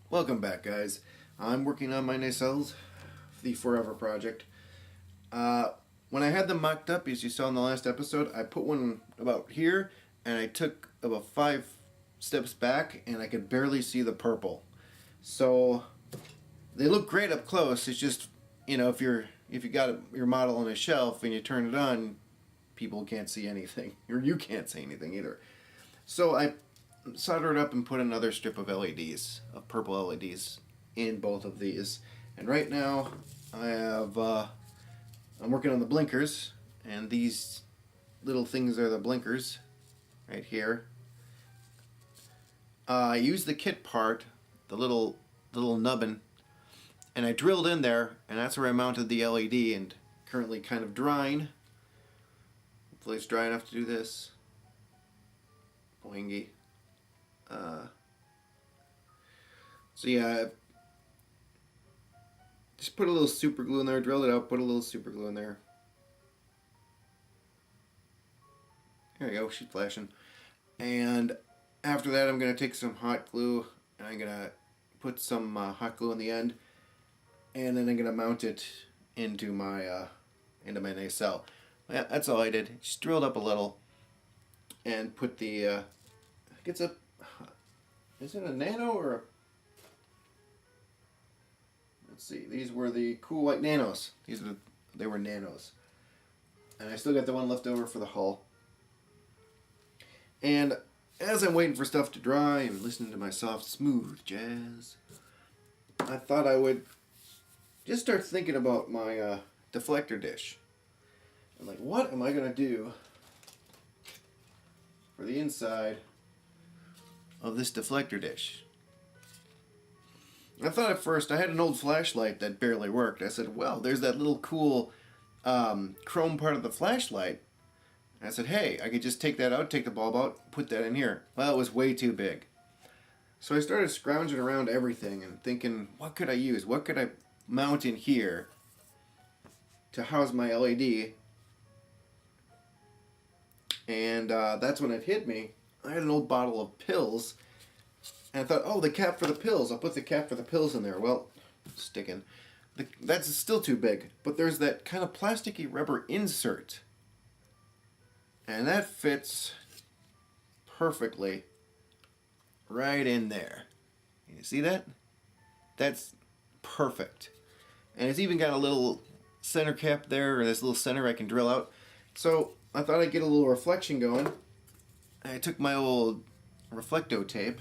Welcome back, guys. I'm working on my nacelles, the Forever project. When I had them mocked up, as you saw in the last episode, I put one about here, and I took about 5 steps back, and I could barely see the purple. So they look great up close. It's just, you know, if you got your model on a shelf and you turn it on, people can't see anything, or you can't see anything either. So I solder it up and put another strip of LEDs, of purple LEDs, in both of these. And right now I have I'm working on the blinkers, and these little things are the blinkers right here. I used the kit part, the little nubbin, and I drilled in there, and that's where I mounted the LED, and currently kind of drying. Hopefully it's dry enough to do this. Boingy. So yeah, just put a little super glue in there, drilled it out, put a little super glue in there. There you go, she's flashing. And after that I'm going to take some hot glue and I'm going to put some hot glue in the end, and then I'm going to mount it into my nacelle. Yeah, that's all I did. Just drilled up a little and put the is it a nano or a, let's see, these were the cool white nanos. They were nanos. And I still got the one left over for the hull. And as I'm waiting for stuff to dry and listening to my soft, smooth jazz, I thought I would just start thinking about my deflector dish. I'm like, what am I going to do for the inside of this deflector dish? I thought at first, I had an old flashlight that barely worked. I said, well, there's that little cool chrome part of the flashlight. And I said, hey, I could just take that out, take the bulb out, put that in here. Well, it was way too big. So I started scrounging around everything and thinking, what could I use? What could I mount in here to house my LED? And that's when it hit me. I had an old bottle of pills, and I thought, oh, the cap for the pills. I'll put the cap for the pills in there. Well, sticking. That's still too big. But there's that kind of plasticky rubber insert, and that fits perfectly right in there. You see that? That's perfect. And it's even got a little center cap there, or this little center I can drill out. So I thought I'd get a little reflection going. I took my old reflecto tape,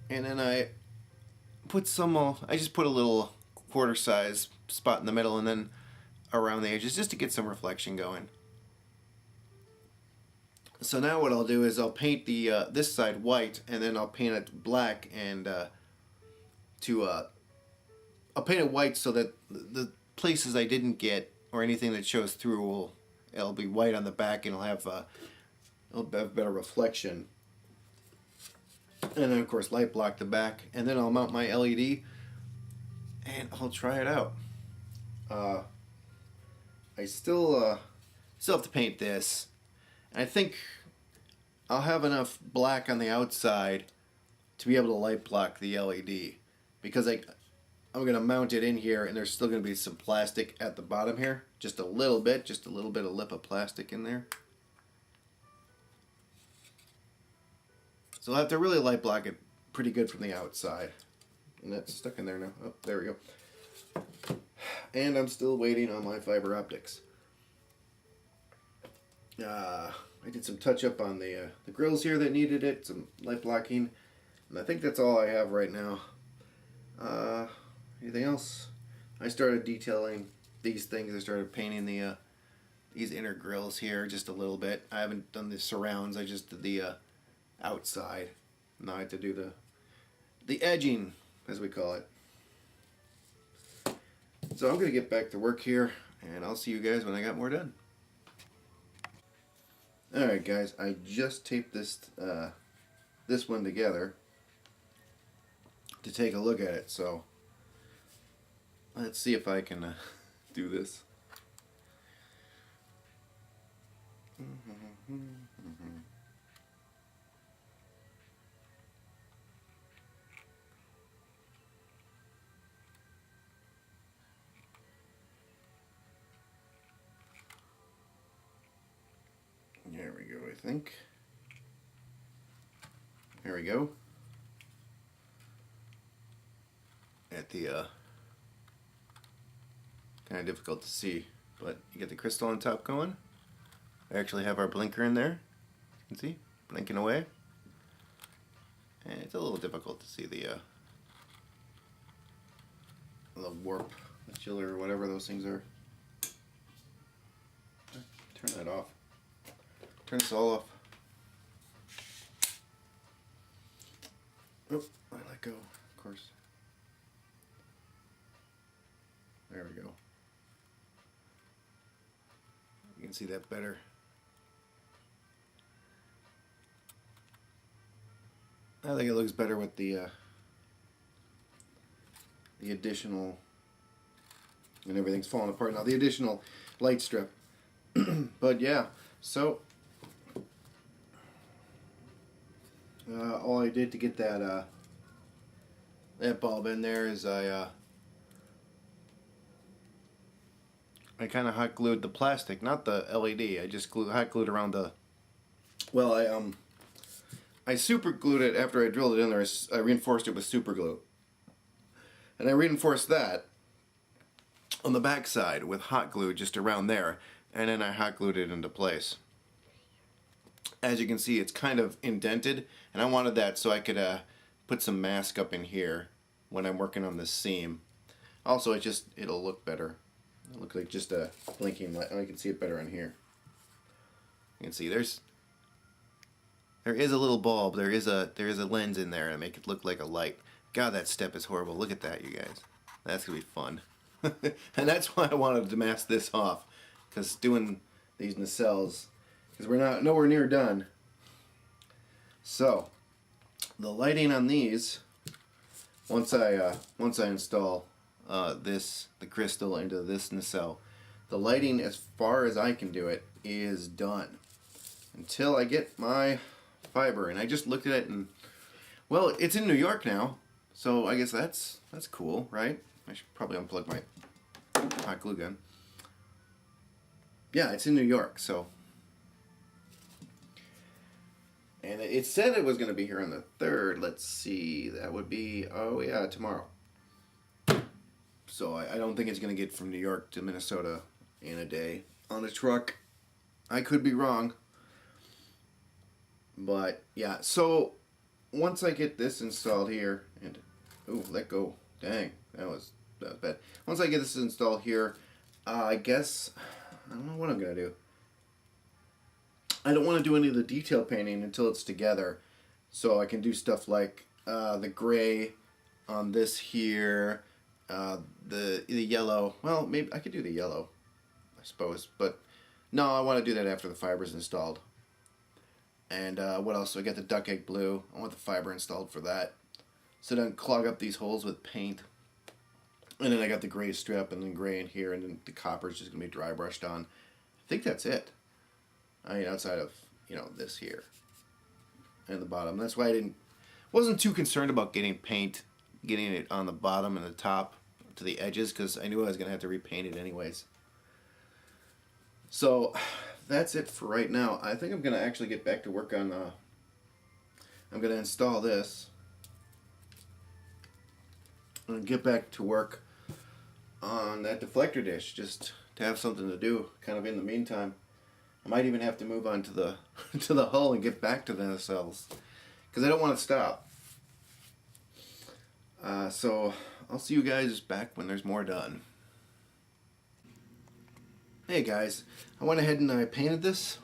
and then I just put a little quarter size spot in the middle and then around the edges just to get some reflection going. So now what I'll do is I'll paint the this side white, and then I'll paint it black, and I'll paint it white so that the places I didn't get or anything that shows through it'll be white on the back, and it'll have better reflection. And then of course light block the back, and then I'll mount my LED and I'll try it out. I still have to paint this. And I think I'll have enough black on the outside to be able to light block the LED, because I'm going to mount it in here, and there's still going to be some plastic at the bottom here, just a little bit of lip of plastic in there. So I'll have to really light block it pretty good from the outside. And that's stuck in there now. Oh, there we go. And I'm still waiting on my fiber optics. I did some touch up on the grills here that needed it, some light blocking, and I think that's all I have right now. Anything else? I started detailing these things. I started painting these inner grills here just a little bit. I haven't done the surrounds. I just did the outside. Now I have to do the edging, as we call it. So I'm going to get back to work here, and I'll see you guys when I got more done. Alright guys, I just taped this one together to take a look at it, so let's see if I can do this. There we go, I think. There we go. At the, kind of difficult to see, but you get the crystal on top going. We actually have our blinker in there. You can see, blinking away. And it's a little difficult to see the warp, the chiller, or whatever those things are. Turn that off. Turn this all off. Oh, I let go, of course. There we go. You can see that better. I think it looks better with the additional, and everything's falling apart now, the additional light strip. But yeah, so all I did to get that that bulb in there is I kind of hot glued the plastic, not the LED. I just hot glued around the. Well, I super glued it after I drilled it in there. I reinforced it with super glue, and I reinforced that on the back side with hot glue just around there, and then I hot glued it into place. As you can see, it's kind of indented, and I wanted that so I could put some mask up in here when I'm working on this seam. Also, it'll look better. It'll look like just a blinking light. Oh, you can see it better on here. You can see there is a little bulb. There is a lens in there to make it look like a light. God, that step is horrible. Look at that, you guys. That's gonna be fun. And that's why I wanted to mask this off, because doing these nacelles, because we're nowhere near done. So the lighting on these, once I install the crystal into this nacelle, the lighting, as far as I can do it, is done until I get my fiber. And I just looked at it, and well, it's in New York now, so I guess that's cool, right? I should probably unplug my hot glue gun. Yeah, it's in New York, so. And it said it was going to be here on the 3rd. Let's see, that would be, oh yeah, tomorrow. So I don't think it's going to get from New York to Minnesota in a day on a truck. I could be wrong. But yeah, so once I get this installed here, and ooh, let go. Dang, that was bad. Once I get this installed here, I guess, I don't know what I'm going to do. I don't want to do any of the detail painting until it's together. So I can do stuff like the gray on this here, the yellow. Well, maybe I could do the yellow, I suppose. But no, I want to do that after the fiber's installed. And what else? So I got the duck egg blue. I want the fiber installed for that, so don't clog up these holes with paint. And then I got the gray strip, and then gray in here, and then the copper's just gonna be dry brushed on. I think that's it. I mean, outside of, you know, this here and the bottom. That's why I wasn't too concerned about getting it on the bottom and the top to the edges, because I knew I was gonna have to repaint it anyways. So that's it for right now. I think I'm gonna actually get back to work on. I'm gonna install this and get back to work on that deflector dish, just to have something to do, kind of in the meantime. I might even have to move on to the to the hull and get back to the nacelles, because I don't want to stop. So I'll see you guys back when there's more done. Hey guys, I went ahead and I painted this.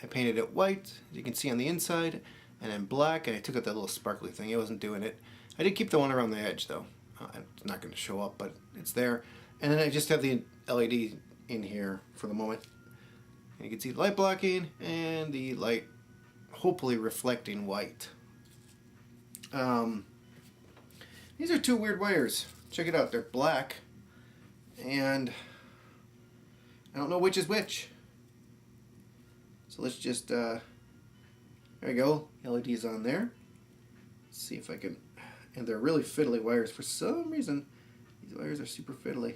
I painted it white, as you can see on the inside, and then black, and I took out that little sparkly thing. It wasn't doing it. I did keep the one around the edge though. It's not going to show up, but it's there. And then I just have the LED in here for the moment. And you can see the light blocking and the light hopefully reflecting white. These are two weird wires. Check it out. They're black, and I don't know which is which. So let's just, there we go, LEDs on there. Let's see if I can, and they're really fiddly wires. For some reason, these wires are super fiddly.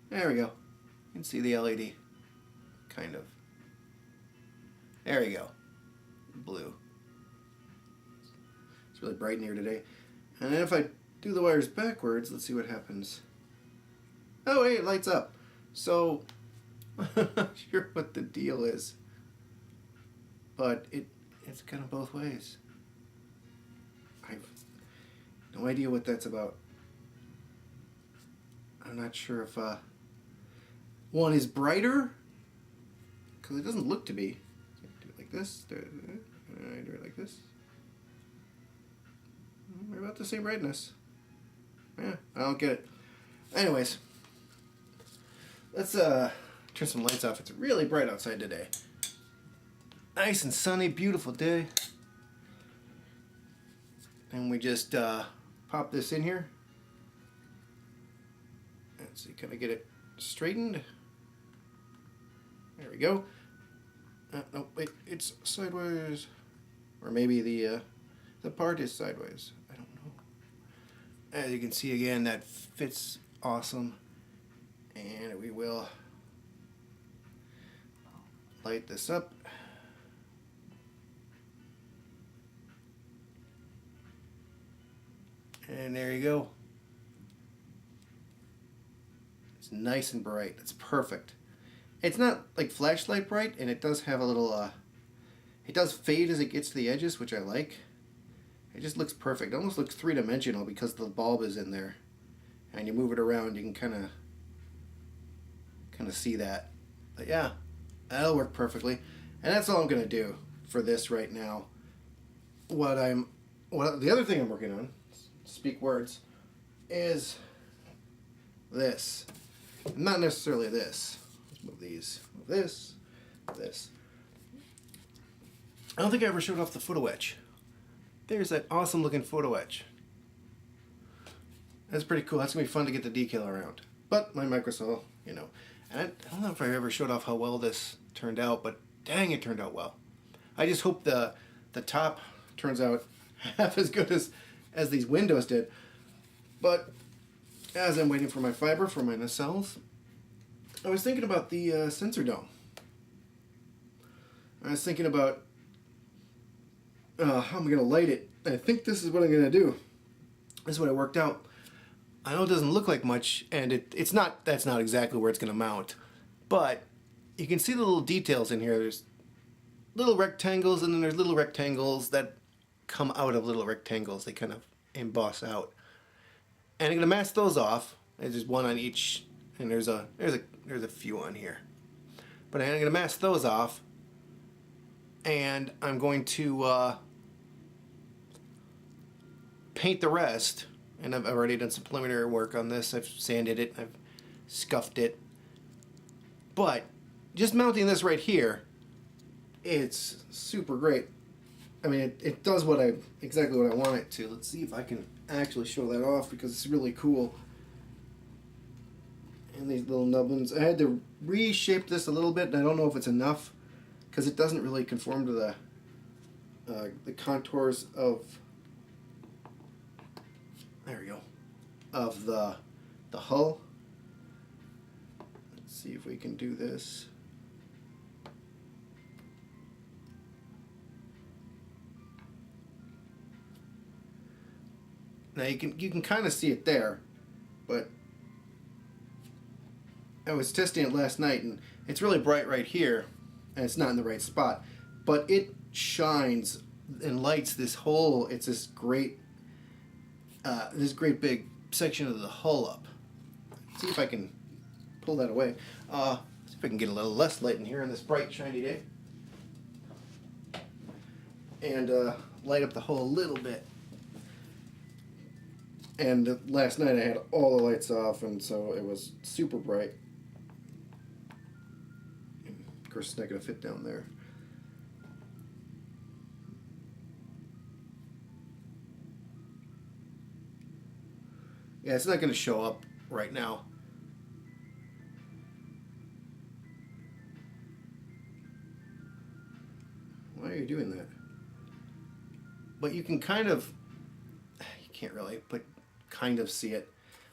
There we go. You can see the LED, kind of. There we go, blue. It's really bright in here today. And then if I do the wires backwards, let's see what happens. Oh, hey, it lights up. So, I'm not sure what the deal is, but it's kind of both ways. I've no idea what that's about. I'm not sure if one is brighter, because it doesn't look to be. So I do it like this, do it like this. They're about the same brightness. Yeah, I don't get it. Anyways, let's turn some lights off. It's really bright outside today. Nice and sunny, beautiful day. And we just pop this in here. Let's see, can I get it straightened? There we go. No, wait, it's sideways. Or maybe the part is sideways. I don't know. As you can see again, that fits awesome. And we will light this up. And there you go. It's nice and bright. It's perfect. It's not like flashlight bright, and it does have a little, it does fade as it gets to the edges, which I like. It just looks perfect. It almost looks three-dimensional because the bulb is in there. And you move it around, you can kind of see that. But yeah, that'll work perfectly. And that's all I'm going to do for this right now. The other thing I'm working on, speak words, is this. Not necessarily this. Let's move these. Move this. This. I don't think I ever showed off the photo etch. There's that awesome looking photo etch. That's pretty cool. That's going to be fun to get the decal around. But my microcell, you know. And I don't know if I ever showed off how well this turned out, but dang, it turned out well. I just hope the top turns out half as good as these windows did. But as I'm waiting for my fiber for my nacelles, I was thinking about the sensor dome. I was thinking about how I'm going to light it. I think this is what I'm going to do. This is what I worked out. I know it doesn't look like much, and that's not exactly where it's going to mount. But you can see the little details in here. There's little rectangles, and then there's little rectangles that come out of little rectangles. They kind of emboss out. And I'm going to mask those off. There's just one on each, and there's a few on here. But I'm going to mask those off, and I'm going to paint the rest. And I've already done some preliminary work on this. I've sanded it, I've scuffed it. But just mounting this right here, it's super great. I mean, it does exactly what I want it to. Let's see if I can actually show that off, because it's really cool. And these little nubbins. I had to reshape this a little bit, and I don't know if it's enough, because it doesn't really conform to the contours of, there we go, of the hull. Let's see if we can do this. Now you can kind of see it there, but I was testing it last night, and it's really bright right here, and it's not in the right spot, but it shines and lights this whole. It's this great big section of the hull up. Let's see if I can pull that away. See if I can get a little less light in here on this bright, shiny day, and light up the hull a little bit. And last night I had all the lights off, and so it was super bright. And of course, it's not going to fit down there. Yeah, it's not going to show up right now. you're doing that. But you can kind of, you can't really, but kind of see it.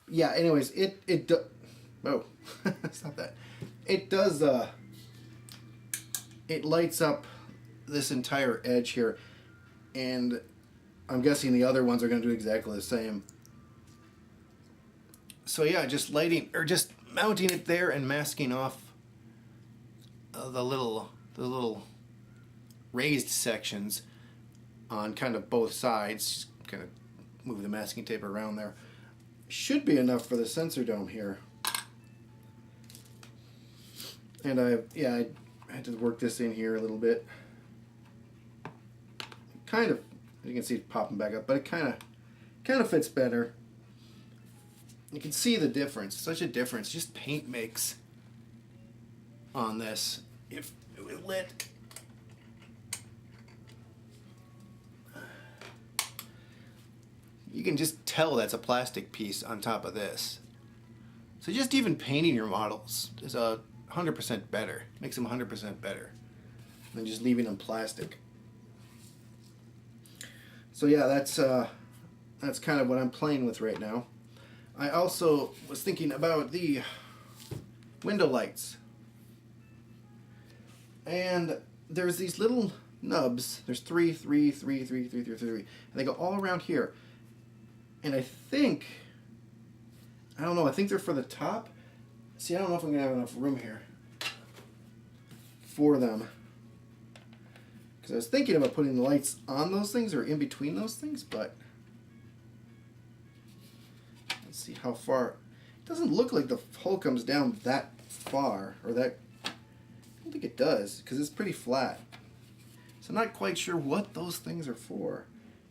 Yeah, anyways, it oh, stop that. It does, it lights up this entire edge here, and I'm guessing the other ones are going to do exactly the same. So yeah, just lighting, or just mounting it there and masking off the little raised sections on kind of both sides. Just kind of move the masking tape around there. Should be enough for the sensor dome here. And I had to work this in here a little bit. Kind of, you can see it popping back up, but it kind of fits better. You can see the difference. Such a difference just paint makes on this. If it was lit, you can just tell that's a plastic piece on top of this. So just even painting your models is 100% better. Makes them 100% better than just leaving them plastic. So yeah, that's kind of what I'm playing with right now. I also was thinking about the window lights. And there's these little nubs. There's three, and they go all around here. And I think, I don't know, I think they're for the top. See, I don't know if I'm going to have enough room here for them. Because I was thinking about putting the lights on those things or in between those things, but let's see how far. It doesn't look like the hole comes down that far, or that, I don't think it does, because it's pretty flat. So I'm not quite sure what those things are for.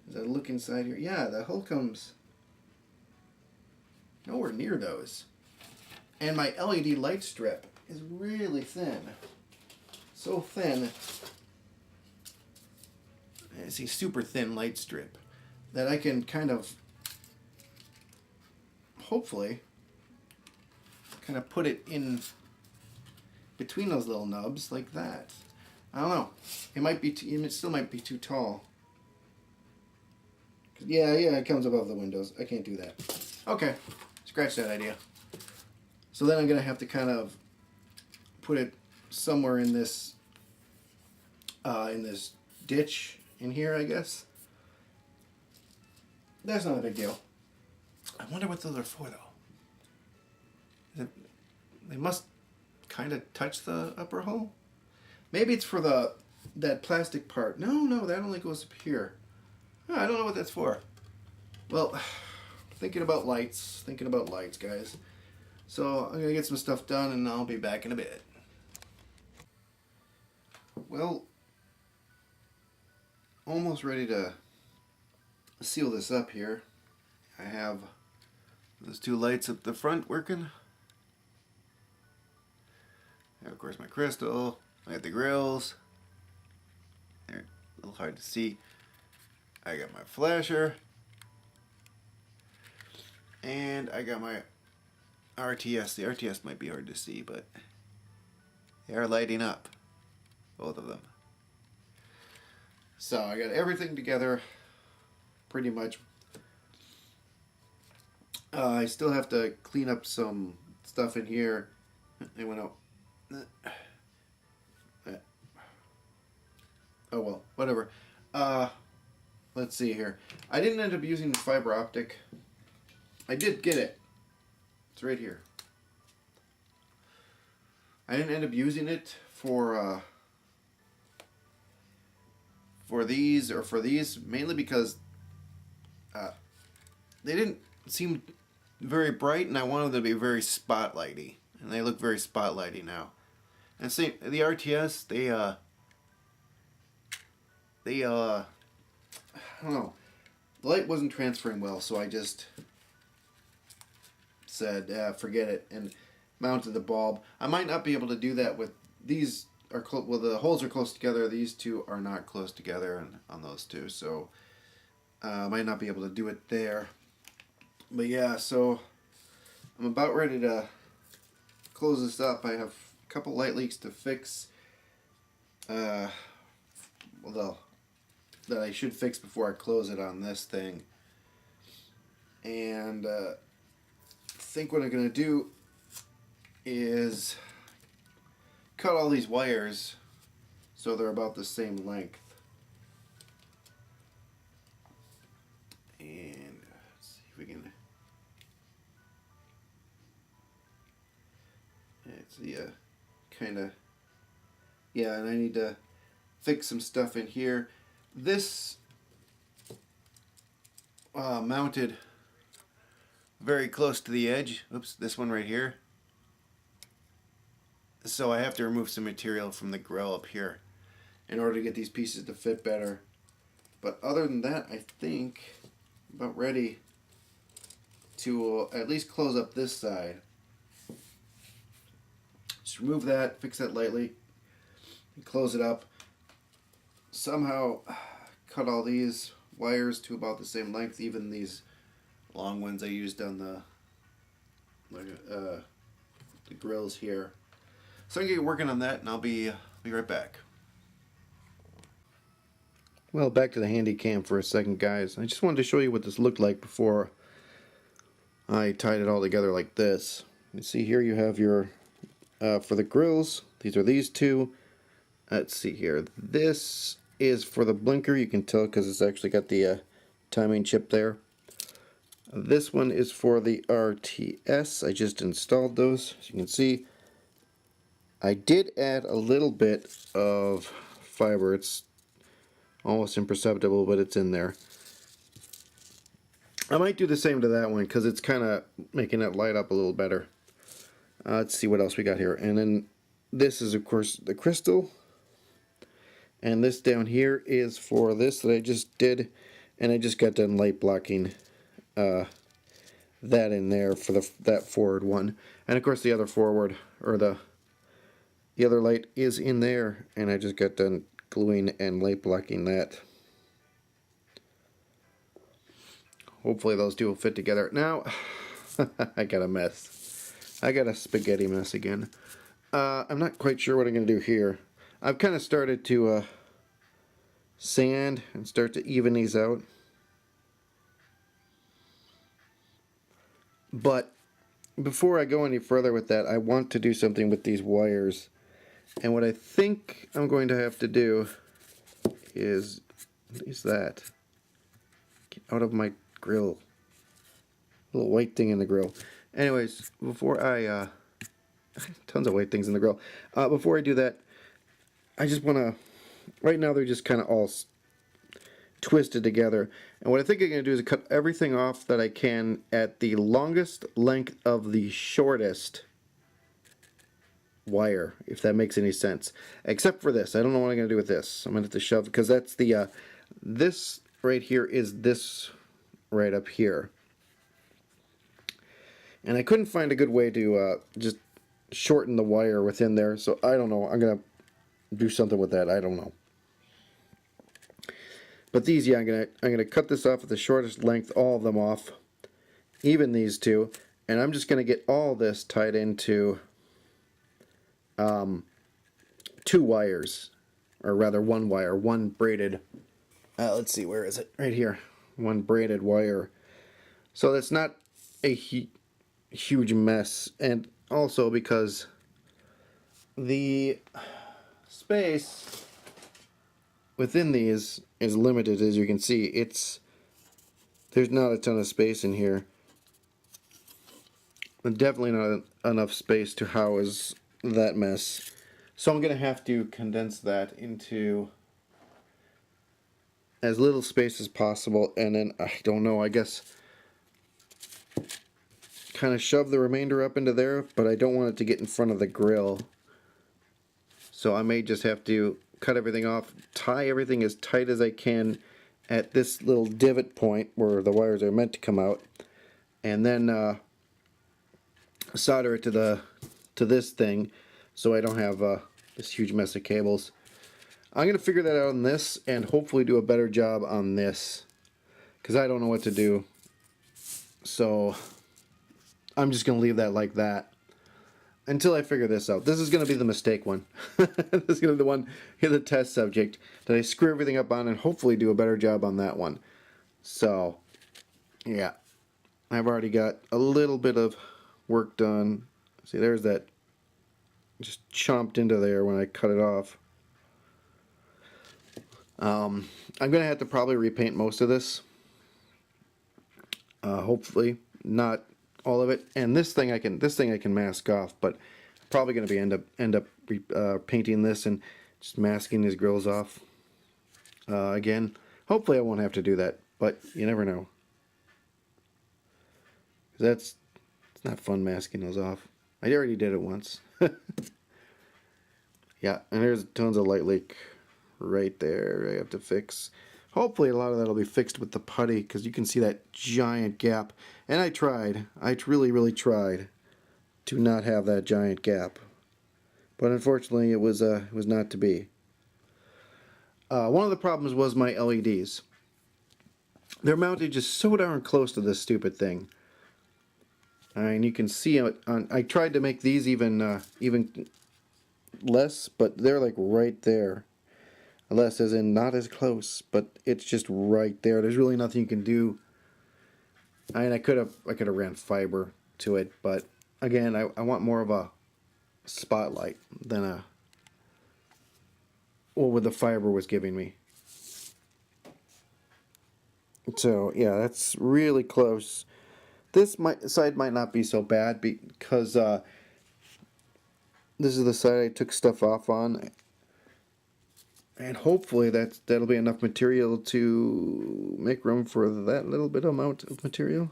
As I look inside here, yeah, the hole comes nowhere near those. And my LED light strip is really thin. So thin. It's a super thin light strip that I can kind of, hopefully, kind of put it in between those little nubs like that. I don't know. It might be. It still might be too tall. Yeah, it comes above the windows. I can't do that. Okay, scratch that idea. So then I'm gonna have to kind of put it somewhere in this ditch in here, I guess. That's not a big deal. I wonder what those are for, though. They must kind of touch the upper hole. Maybe it's for that plastic part. No, that only goes up here. Oh, I don't know what that's for. Well, thinking about lights, guys. So I'm gonna get some stuff done, and I'll be back in a bit. Well, almost ready to seal this up here. I have those two lights up the front working. And of course my crystal. I got the grills. They're a little hard to see. I got my flasher. And I got my RTS. The RTS might be hard to see, but they are lighting up. Both of them. So I got everything together pretty much. I still have to clean up some stuff in here. It went out. Oh well, whatever. Let's see here. I didn't end up using the fiber optic. I did get it. It's right here. I didn't end up using it for these mainly because they didn't seem very bright, and I wanted them to be very spotlighty, and they look very spotlighty now. And see, the RTS, they I don't know, the light wasn't transferring well, so I just said, forget it, and mounted the bulb. I might not be able to do that with these. Well, the holes are close together. These two are not close together on those two, so I might not be able to do it there. But yeah, so I'm about ready to close this up. I have a couple light leaks to fix that I should fix before I close it on this thing. And I think what I'm going to do is cut all these wires so they're about the same length. And let's see if we can. It's kind of, yeah, and I need to fix some stuff in here. This mounted very close to the edge. Oops, this one right here. So I have to remove some material from the grill up here in order to get these pieces to fit better. But other than that, I think I'm about ready to at least close up this side. Just remove that, fix that lightly, and close it up. Somehow cut all these wires to about the same length, even these long ones I used on the grills here. So I'm gonna get working on that, and I'll be right back. Well, back to the handy cam for a second, guys. I just wanted to show you what this looked like before I tied it all together like this. You see here you have your for the grills. These are these two. Let's see here. This is for the blinker. You can tell because it's actually got the timing chip there. This one is for the RTS. I just installed those. As you can see, I did add a little bit of fiber. It's almost imperceptible, but it's in there. I might do the same to that one because it's kind of making it light up a little better. Let's see what else we got here. And then this is, of course, the crystal. And this down here is for this that I just did. And I just got done light blocking that in there for that forward one. And of course the other forward, or the other light is in there. And I just got done gluing and light blocking that. Hopefully those two will fit together. Now, I got a mess. I got a spaghetti mess again. I'm not quite sure what I'm going to do here. I've kind of started to sand and start to even these out. But before I go any further with that, I want to do something with these wires. And what I think I'm going to have to do is, what is that? Get out of my grill. Little white thing in the grill. Anyways, before I, tons of white things in the grill. Before I do that, I just want to, right now they're just kind of all twisted together. And what I think I'm going to do is cut everything off that I can at the longest length of the shortest wire, if that makes any sense. Except for this. I don't know what I'm going to do with this. I'm going to have to shove, because that's the, this right here is this right up here. And I couldn't find a good way to just shorten the wire within there, so I don't know. I'm going to do something with that. I don't know. But these, yeah, I'm gonna cut this off at the shortest length, all of them off, even these two, and I'm just gonna get all this tied into two wires, or rather one wire, one braided. Let's see, where is it? Right here, one braided wire. So that's not a huge mess, and also because the space within these is limited, as you can see. There's not a ton of space in here. And definitely not enough space to house that mess. So I'm going to have to condense that into as little space as possible, and then, I don't know, I guess kind of shove the remainder up into there, but I don't want it to get in front of the grill. So I may just have to cut everything off, tie everything as tight as I can at this little divot point where the wires are meant to come out, and then solder it to this thing so I don't have this huge mess of cables. I'm going to figure that out on this and hopefully do a better job on this, because I don't know what to do. So I'm just going to leave that like that. until I figure this out. This is going to be the mistake one. This is going to be the one, the test subject that I screw everything up on and hopefully do a better job on that one. So, yeah. I've already got a little bit of work done. See, there's that just chomped into there when I cut it off. I'm going to have to probably repaint most of this. Hopefully not all of it. And this thing I can mask off, but probably going to be end up painting this and just masking these grills off. Again, hopefully I won't have to do that, but you never know. It's not fun masking those off. I already did it once. Yeah, and there's tons of light leak right there I have to fix. Hopefully a lot of that will be fixed with the putty, because you can see that giant gap. And I tried. I really tried to not have that giant gap. But unfortunately it was not to be. One of the problems was my LEDs. They're mounted just so darn close to this stupid thing. And you can see it on, I tried to make these even less, but they're like right there. Less as in not as close, but it's just right there. There's really nothing you can do. I could have ran fiber to it, but again, I want more of a spotlight than what the fiber was giving me. So yeah, that's really close. This side might not be so bad because this is the side I took stuff off on, and hopefully that'll be enough material to make room for that little bit amount of material.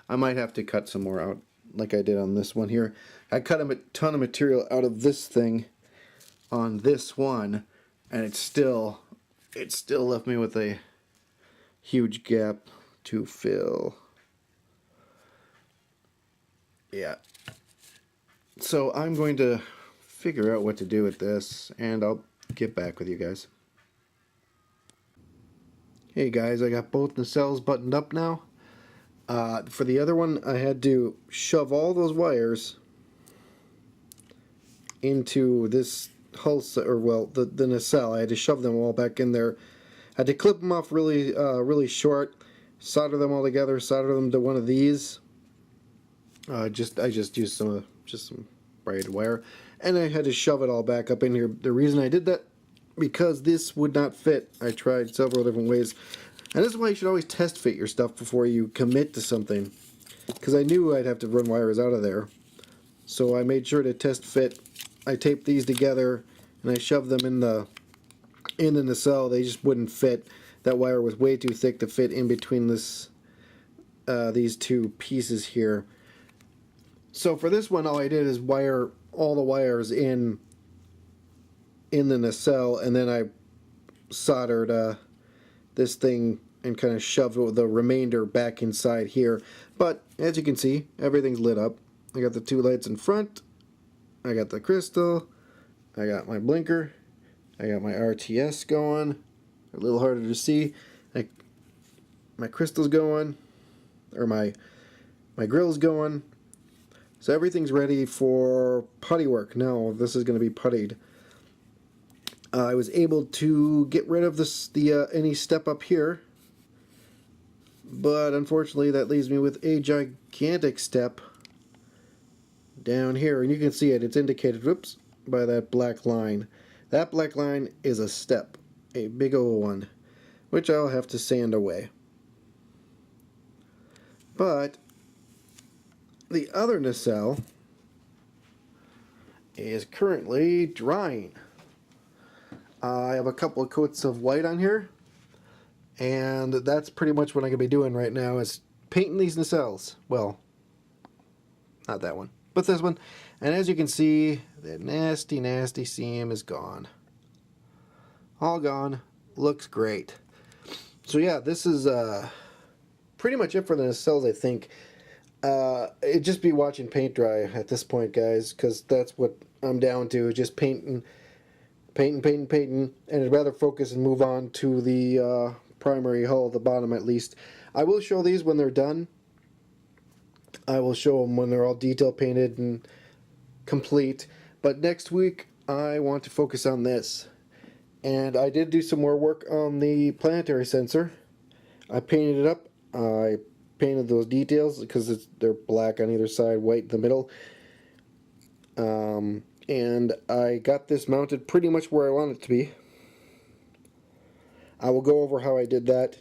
I might have to cut some more out, like I did on this one here. I cut a ton of material out of this thing on this one, and it still left me with a huge gap to fill. Yeah. So I'm going to figure out what to do with this, and I'll get back with you guys. Hey guys, I got both nacelles buttoned up now. For the other one, I had to shove all those wires into this hull, the nacelle. I had to shove them all back in there. I had to clip them off really short, solder them all together, solder them to one of these. I just used some braided wire, and I had to shove it all back up in here. The reason I did that, because this would not fit. I tried several different ways, and this is why you should always test fit your stuff before you commit to something, because I knew I'd have to run wires out of there, so I made sure to test fit. I taped these together and I shoved them in the nacelle. They just wouldn't fit. That wire was way too thick to fit in between these two pieces here. So for this one, all I did is wire all the wires in the nacelle, and then I soldered this thing and kind of shoved the remainder back inside here. But as you can see, everything's lit up. I got the two lights in front, I got the crystal, I got my blinker, I got my RTS going, a little harder to see, my crystal's going, or my grill's going. So everything's ready for putty work. Now this is going to be puttied. I was able to get rid of any step up here, but unfortunately that leaves me with a gigantic step down here, and you can see it. It's indicated, whoops, by that black line. That black line is a step, a big old one, which I'll have to sand away. But the other nacelle is currently drying. I have a couple of coats of white on here, and that's pretty much what I'm going to be doing right now, is painting these nacelles. Well, not that one, but this one. And as you can see, that nasty seam is gone. All gone. Looks great. So yeah, this is pretty much it for the nacelles, I think. It'd just be watching paint dry at this point, guys, because that's what I'm down to, just painting, and I'd rather focus and move on to the primary hull at the bottom at least. I will show these when they're done. I will show them when they're all detail painted and complete. But next week I want to focus on this. And I did do some more work on the planetary sensor. I painted it up. I painted those details because they're black on either side, white in the middle. And I got this mounted pretty much where I want it to be. I will go over how I did that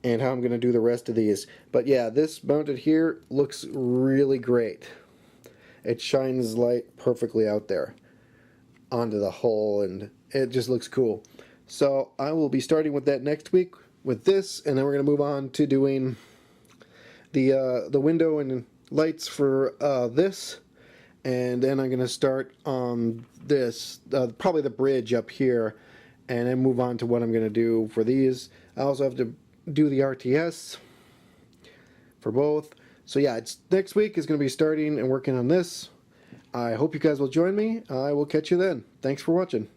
and how I'm going to do the rest of these. But yeah, this mounted here looks really great. It shines light perfectly out there onto the hull, and it just looks cool. So I will be starting with that next week with this, and then we're going to move on to doing the window and lights for this. And then I'm going to start on this, probably the bridge up here, and then move on to what I'm going to do for these. I also have to do the RTS for both. So yeah, next week is going to be starting and working on this. I hope you guys will join me. I will catch you then. Thanks for watching.